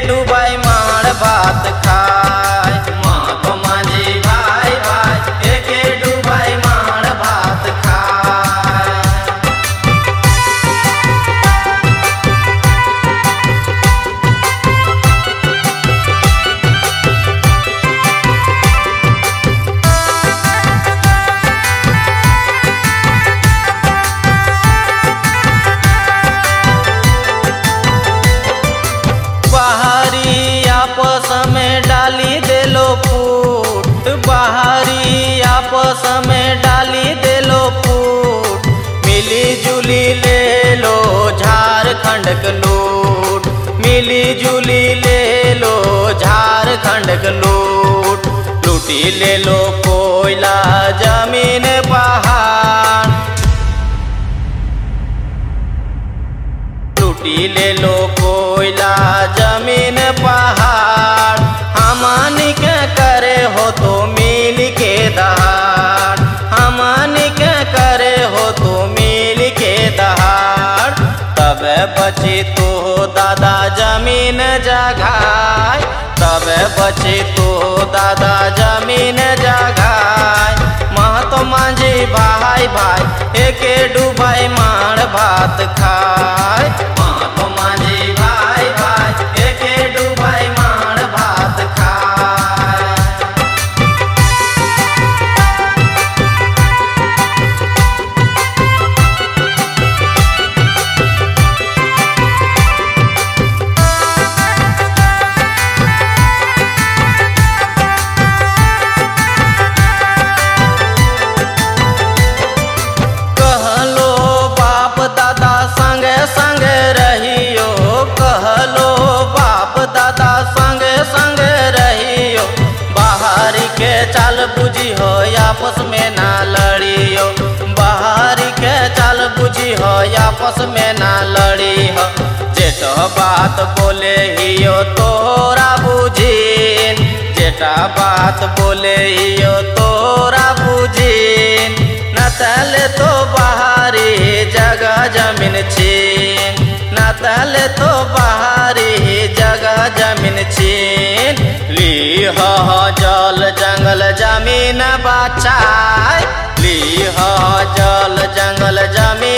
डूबाई माड़ भात खाए। महात्मा माझी भाई भाई एके डूबाई माड़ भात खाए। बाहरी आपस में डाली दे लो फूट, बाहरी आपस में डाली दे लो फूट। मिली जुली ले लो झारखंड का लूट, मिली जुली ले लो झारखंड का लूट। लूटी ले लो कोयला जमीन पहाड़, लूटी ले लो कोयला जमीन पहाड़। हमनी के करे हो तो मिल के दहाड़, हमनी के करे हो तो मिल के दहाड़। तब बची तो दादा जमीन जगाए, तब बची तो दादा जमीन जगाए। महात्मा माझी भाई भाई एके डूबाई माड़ भात खाए। महात्मा माझी भाई भाई एके डूबाई माड़ भात खाए। कहलो बाप दादा संगे संगे रहियो, कहलो बाप दादा संगे संगे रहियो। बाहरी के चाल बुझी हो आपस में ना लड़ियो, बाहरी के चाल बुझी हो आपस में ना लड़ी हो। जेठो बात बोले हियो तोरा बुझीन, जेठा बात बोले हियो तोरा बुझीन। नतले तो बाहरी जगह जमीन छीन, नतले तो बाहरी जगह जमीन छीन। ली हो जल जंगल जमीन बचाए, ली हो जल जंगल जमीन